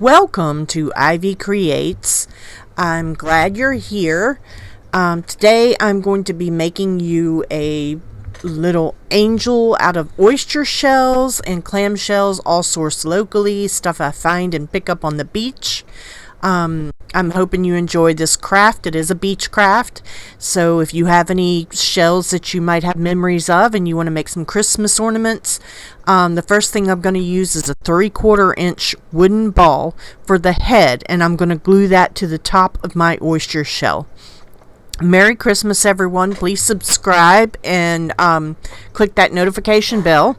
Welcome to Ivycreates. I'm glad you're here. Today I'm going to be making you a little angel out of oyster shells and clam shells, all sourced locally, stuff I find and pick up on the beach. I'm hoping you enjoy this craft. It is a beach craft, so if you have any shells that you might have memories of and you want to make some Christmas ornaments, the first thing I'm going to use is a 3/4 inch wooden ball for the head, and I'm going to glue that to the top of my oyster shell. Merry Christmas, everyone. Please subscribe and click that notification bell,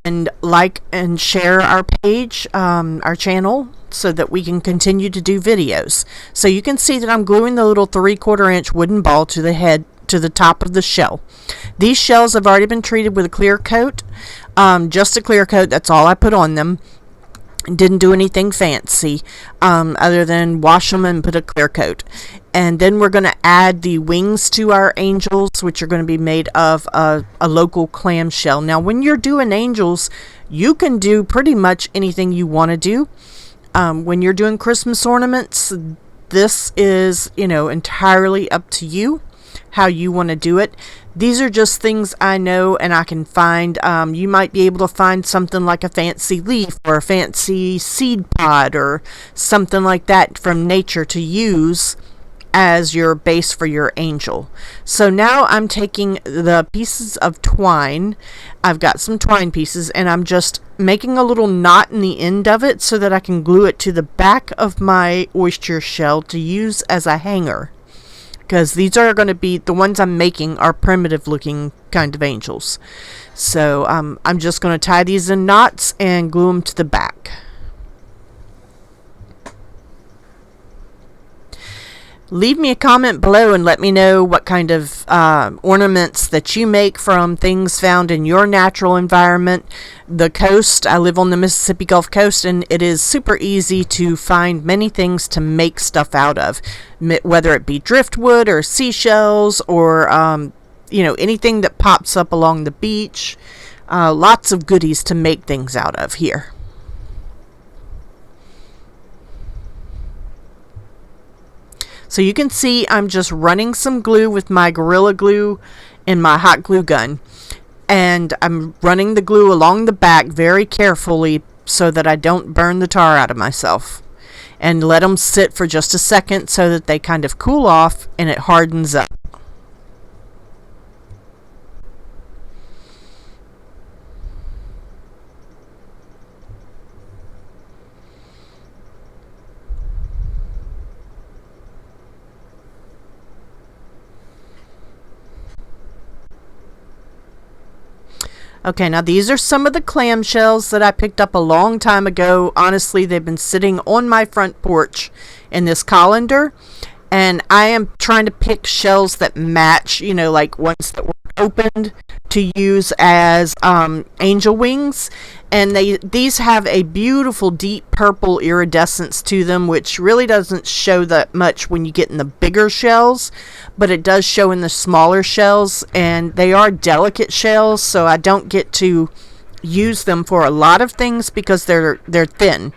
and like and share our page, our channel, so that we can continue to do videos. So you can see that I'm gluing the little 3/4 inch wooden ball to the head, to the top of the shell. These shells have already been treated with a clear coat, just a clear coat. That's all I put on them. Didn't do anything fancy other than wash them and put a clear coat. And then we're going to add the wings to our angels, which are going to be made of a local clam shell. Now when you're doing angels, you can do pretty much anything you want to do. When you're doing Christmas ornaments, this is, entirely up to you how you want to do it. These are just things I know and I can find. You might be able to find something like a fancy leaf or a fancy seed pod or something like that from nature to use as your base for your angel. So now I'm taking the pieces of twine. I've got some twine pieces and I'm just making a little knot in the end of it so that I can glue it to the back of my oyster shell to use as a hanger, because these are going to be the ones I'm making are primitive looking kind of angels. So I'm just going to tie these in knots and glue them to the back. Leave me a comment below and let me know what kind of ornaments that you make from things found in your natural environment. The coast, I live on the Mississippi Gulf Coast, and it is super easy to find many things to make stuff out of, whether it be driftwood or seashells or anything that pops up along the beach. Lots of goodies to make things out of here. So you can see I'm just running some glue with my Gorilla Glue and my hot glue gun. And I'm running the glue along the back very carefully so that I don't burn the tar out of myself. And let them sit for just a second so that they kind of cool off and it hardens up. Okay, now these are some of the clam shells that I picked up a long time ago. Honestly, they've been sitting on my front porch in this colander, and I am trying to pick shells that match, like ones that were opened to use as angel wings. And these have a beautiful deep purple iridescence to them, which really doesn't show that much when you get in the bigger shells, but it does show in the smaller shells. And they are delicate shells, so I don't get to use them for a lot of things because they're thin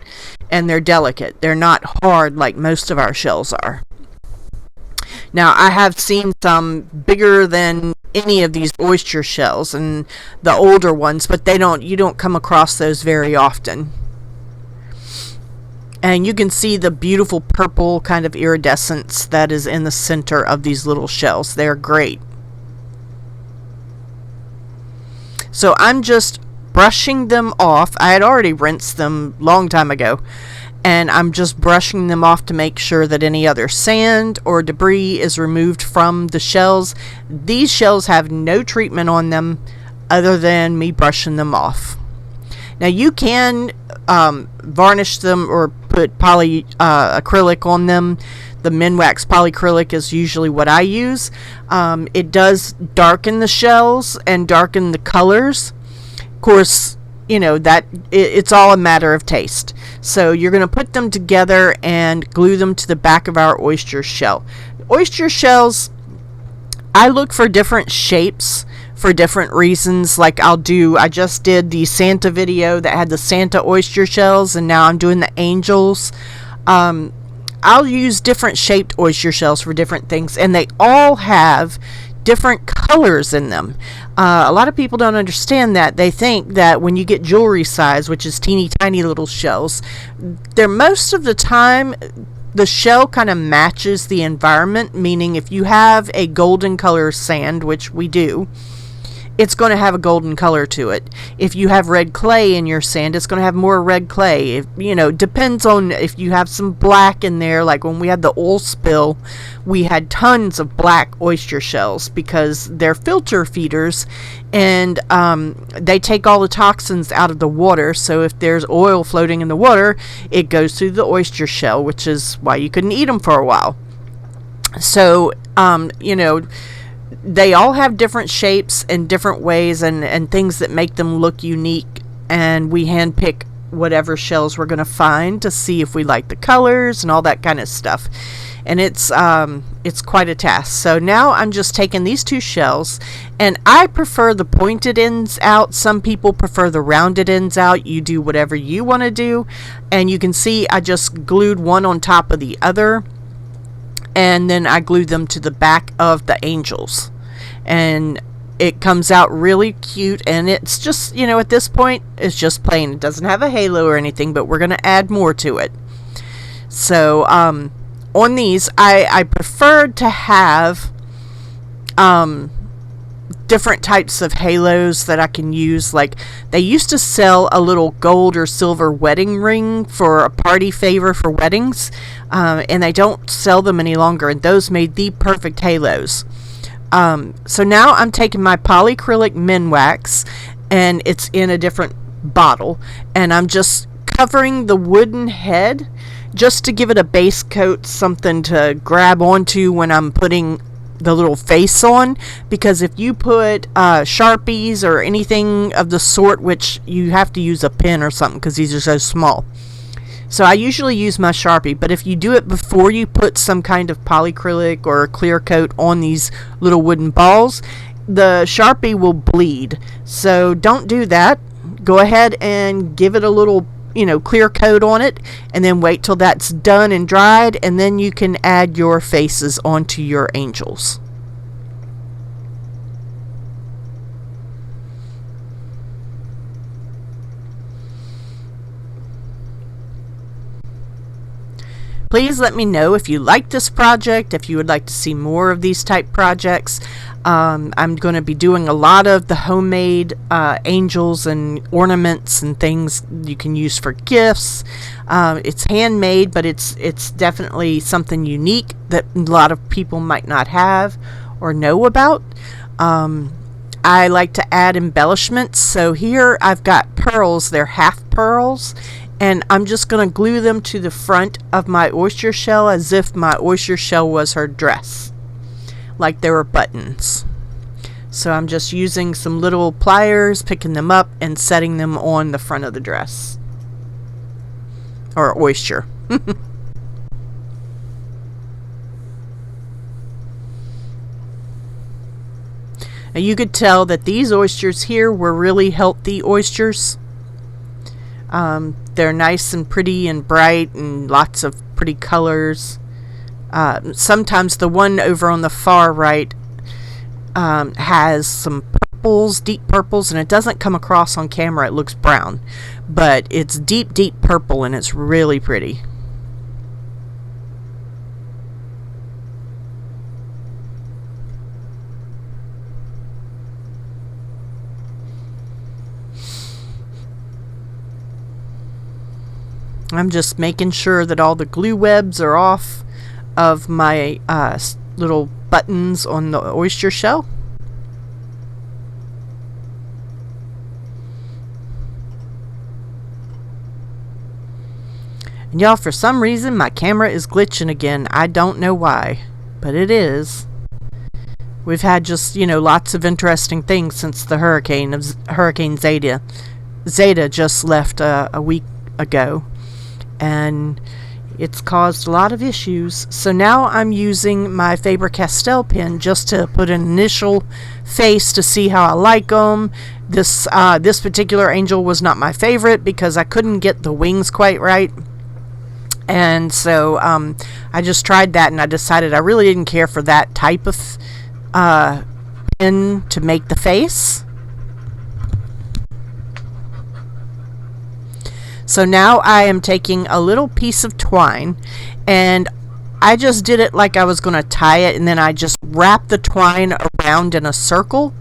and they're delicate. They're not hard like most of our shells are. Now, I have seen some bigger than any of these oyster shells and the older ones, but you don't come across those very often. And you can see the beautiful purple kind of iridescence that is in the center of these little shells. They're great. So I'm just brushing them off. I had already rinsed them a long time ago. And I'm just brushing them off to make sure that any other sand or debris is removed from the shells. These shells have no treatment on them other than me brushing them off. Now you can varnish them or put acrylic on them. The Minwax polyacrylic is usually what I use. It does darken the shells and darken the colors. Of course, that it's all a matter of taste. So you're going to put them together and glue them to the back of our oyster shell. Oyster shells, I look for different shapes for different reasons. Like I just did the Santa video that had the Santa oyster shells, and now I'm doing the angels. I'll use different shaped oyster shells for different things, and they all have different colors in them. A lot of people don't understand that. They think that when you get jewelry size, which is teeny tiny little shells, they're most of the time the shell kind of matches the environment, meaning if you have a golden color sand, which we do, it's going to have a golden color to it. If you have red clay in your sand, it's going to have more red clay. Depends on if you have some black in there. Like when we had the oil spill, we had tons of black oyster shells because they're filter feeders, and they take all the toxins out of the water. So if there's oil floating in the water, it goes through the oyster shell, which is why you couldn't eat them for a while. So, they all have different shapes and different ways and things that make them look unique, and we handpick whatever shells we're going to find to see if we like the colors and all that kind of stuff. And it's quite a task. So now I'm just taking these two shells, and I prefer the pointed ends out. Some people prefer the rounded ends out. You do whatever you want to do. And you can see I just glued one on top of the other, and then I glued them to the back of the angels, and it comes out really cute. And it's just, at this point it's just plain. It doesn't have a halo or anything, but we're going to add more to it. So on these, I preferred to have different types of halos that I can use. Like they used to sell a little gold or silver wedding ring for a party favor for weddings, and they don't sell them any longer, and those made the perfect halos. So now I'm taking my polyacrylic Minwax, and it's in a different bottle, and I'm just covering the wooden head just to give it a base coat, something to grab onto when I'm putting the little face on. Because if you put Sharpies or anything of the sort, which you have to use a pen or something because these are so small, so I usually use my Sharpie, but if you do it before you put some kind of polyacrylic or clear coat on these little wooden balls, the Sharpie will bleed. So don't do that. Go ahead and give it a little clear coat on it, and then wait till that's done and dried, and then you can add your faces onto your angels. Please let me know if you like this project, if you would like to see more of these type projects. I'm going to be doing a lot of the homemade angels and ornaments and things you can use for gifts. It's handmade, but it's definitely something unique that a lot of people might not have or know about. I like to add embellishments. So here I've got pearls. They're half pearls. And I'm just going to glue them to the front of my oyster shell as if my oyster shell was her dress, like they were buttons. So I'm just using some little pliers, picking them up, and setting them on the front of the dress. Or oyster. Now you could tell that these oysters here were really healthy oysters. They're nice and pretty and bright and lots of pretty colors. Sometimes the one over on the far right has some purples, deep purples, and it doesn't come across on camera. It looks brown, but it's deep, deep purple, and it's really pretty. I'm just making sure that all the glue webs are off of my little buttons on the oyster shell. And y'all, for some reason my camera is glitching again. I don't know why, but it is. We've had just, lots of interesting things since the Hurricane Zeta. Zeta just left a week ago. And It's caused a lot of issues. So now I'm using my Faber-Castell pen just to put an initial face to see how I like them. This particular angel was not my favorite because I couldn't get the wings quite right. And so I just tried that, and I decided I really didn't care for that type of pen to make the face. So now I am taking a little piece of twine, and I just did it like I was going to tie it, and then I just wrapped the twine around in a circle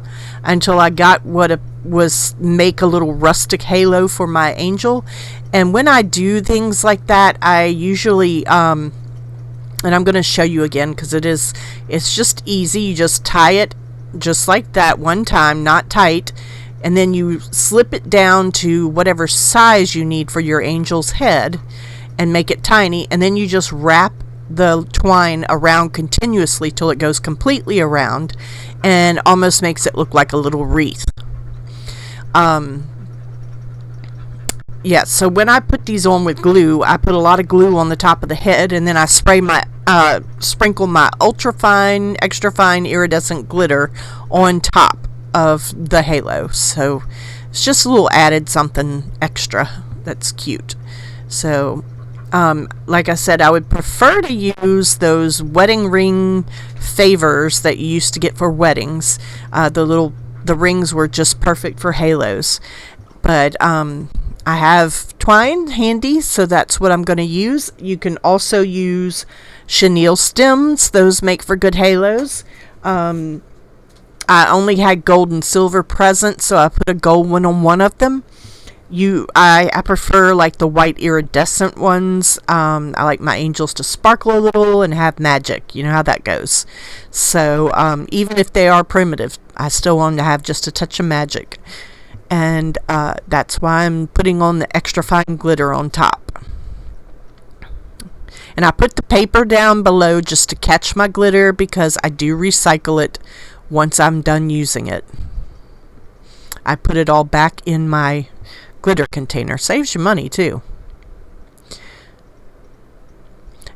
until I got what was make a little rustic halo for my angel. And when I do things like that, I usually and I'm going to show you again because it's just easy. You just tie it just like that one time, not tight, and then you slip it down to whatever size you need for your angel's head and make it tiny, and then you just wrap the twine around continuously till it goes completely around and almost makes it look like a little wreath. Yeah, so when I put these on with glue, I put a lot of glue on the top of the head, and then I sprinkle my ultra fine, extra fine iridescent glitter on top of the halo. So it's just a little added something extra that's cute. So like I said, I would prefer to use those wedding ring favors that you used to get for weddings. The rings were just perfect for halos, but I have twine handy, so that's what I'm going to use. You can also use chenille stems. Those make for good halos. I only had gold and silver present, so I put a gold one on one of them. I prefer like the white iridescent ones. I like my angels to sparkle a little and have magic. You know how that goes. So even if they are primitive, I still want to have just a touch of magic. And that's why I'm putting on the extra fine glitter on top. And I put the paper down below just to catch my glitter because I do recycle it once I'm done using it. I put it all back in my glitter container. Saves you money too.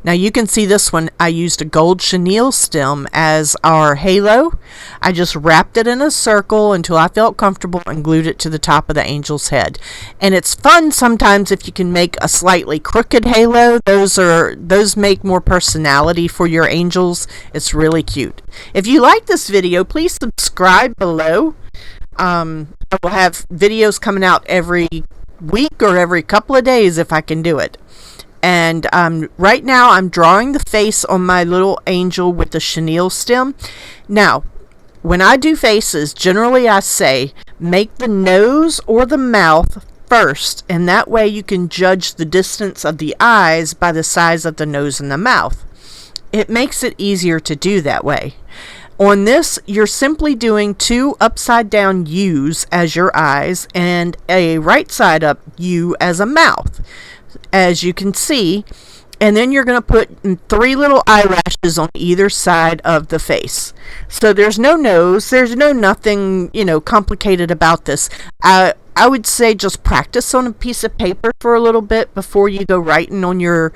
Now you can see this one, I used a gold chenille stem as our halo. I just wrapped it in a circle until I felt comfortable and glued it to the top of the angel's head. And it's fun sometimes if you can make a slightly crooked halo. Those make more personality for your angels. It's really cute. If you like this video, please subscribe below. I will have videos coming out every week or every couple of days if I can do it. And right now I'm drawing the face on my little angel with the chenille stem. Now, when I do faces, generally I say make the nose or the mouth first, and that way you can judge the distance of the eyes by the size of the nose and the mouth. It makes it easier to do that way. On this, you're simply doing 2 upside down U's as your eyes and a right side up U as a mouth, as you can see. And then you're going to put 3 little eyelashes on either side of the face. So there's no nose, there's nothing, complicated about this. I would say just practice on a piece of paper for a little bit before you go writing on your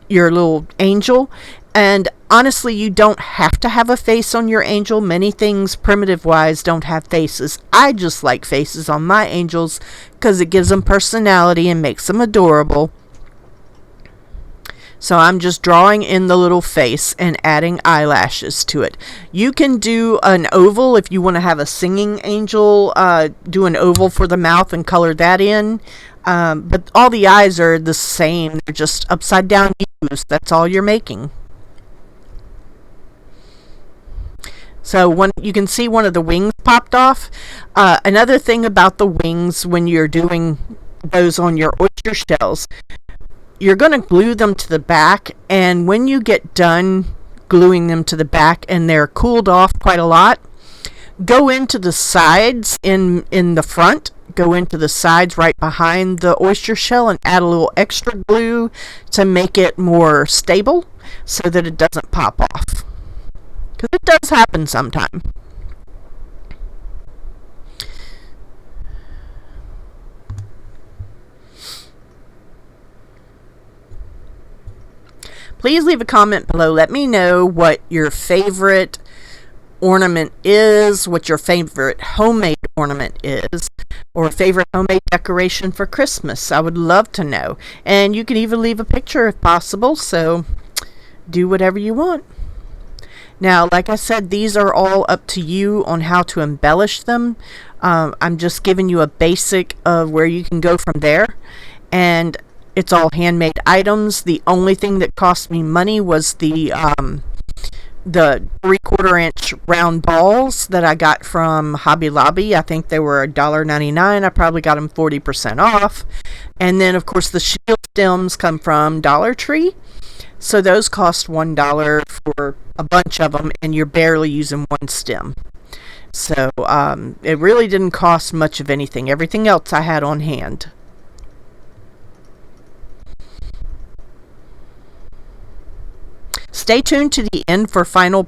little angel. And honestly, you don't have to have a face on your angel. Many things primitive wise don't have faces. I just like faces on my angels because it gives them personality and makes them adorable. So I'm just drawing in the little face and adding eyelashes to it. You can do an oval if you want to have a singing angel. Do an oval for the mouth and color that in. But all the eyes are the same. They're just upside down U's. That's all you're making. So you can see one of the wings popped off. Another thing about the wings when you're doing those on your oyster shells, you're going to glue them to the back, and when you get done gluing them to the back and they're cooled off quite a lot, go into the sides in the front, go into the sides right behind the oyster shell and add a little extra glue to make it more stable so that it doesn't pop off. Because it does happen sometime. Please leave a comment below. Let me know what your favorite ornament is, what your favorite homemade ornament is, or favorite homemade decoration for Christmas. I would love to know. And you can even leave a picture if possible, so do whatever you want. Now, like I said, these are all up to you on how to embellish them. I'm just giving you a basic of where you can go from there. And it's all handmade items. The only thing that cost me money was the 3/4 inch round balls that I got from Hobby Lobby. I think they were $1.99. I probably got them 40% off. And then, of course, the shield stems come from Dollar Tree. So those cost $1 for a bunch of them, and you're barely using one stem. So it really didn't cost much of anything. Everything else I had on hand. Stay tuned to the end for final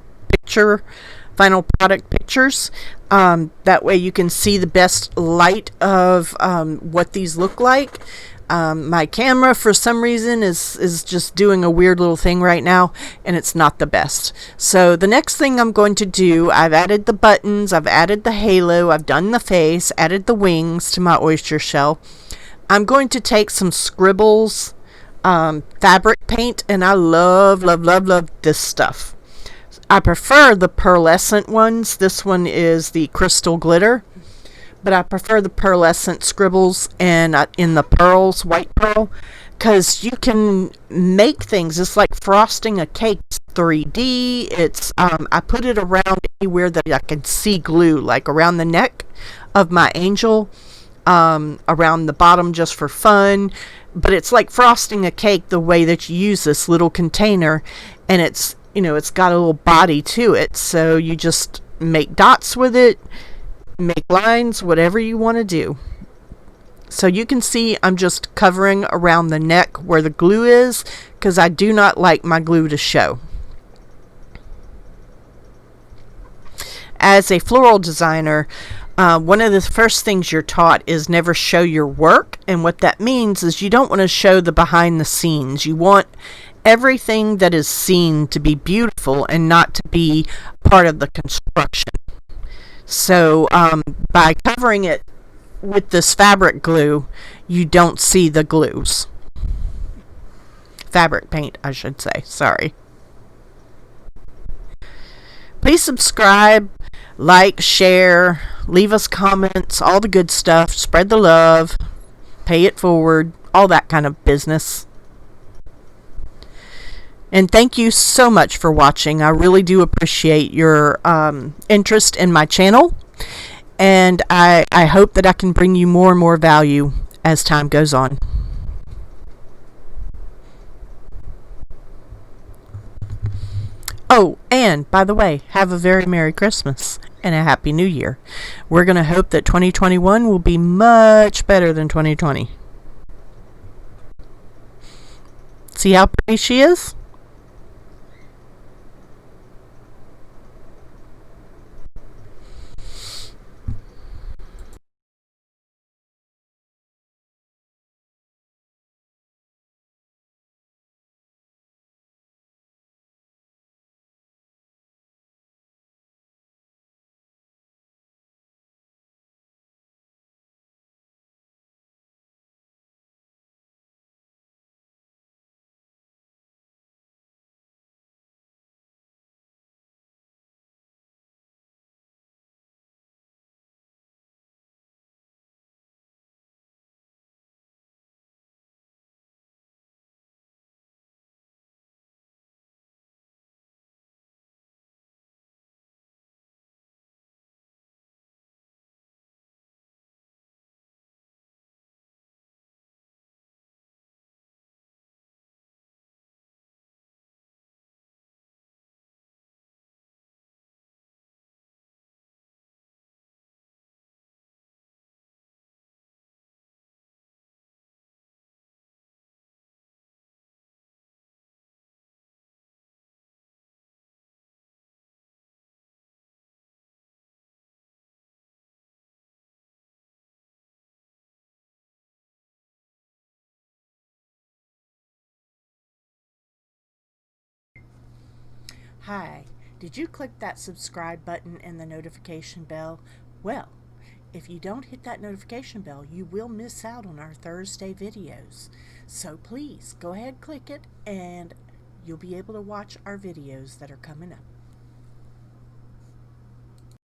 product pictures. That way you can see the best light of what these look like. My camera, for some reason, is just doing a weird little thing right now, and it's not the best. So the next thing I'm going to do, I've added the buttons, I've added the halo, I've done the face, added the wings to my oyster shell. I'm going to take some Scribbles fabric paint, and I love this stuff. I prefer the pearlescent ones. This one is the crystal glitter, but I prefer the pearlescent Scribbles and in the pearls, white pearl, because you can make things. It's like frosting a cake. It's 3D. It's I put it around anywhere that I can see glue, like around the neck of my angel, around the bottom just for fun. But it's like frosting a cake the way that you use this little container, and it's got a little body to it, so you just make dots with it, make lines, whatever you want to do. So you can see I'm just covering around the neck where the glue is, because I do not like my glue to show. As a floral designer, one of the first things you're taught is never show your work, and what that means is you don't want to show the behind the scenes. You want everything that is seen to be beautiful and not to be part of the construction. So by covering it with this fabric glue, you don't see the glues. Fabric paint, I should say. Sorry. Please subscribe, like, share, leave us comments, all the good stuff. Spread the love, pay it forward, all that kind of business. And thank you so much for watching. I really do appreciate your interest in my channel. And I hope that I can bring you more and more value as time goes on. Oh, and by the way, have a very Merry Christmas and a Happy New Year. We're going to hope that 2021 will be much better than 2020. See how pretty she is? Hi, did you click that subscribe button and the notification bell? Well, if you don't hit that notification bell, you will miss out on our Thursday videos. So please go ahead, click it, and you'll be able to watch our videos that are coming up.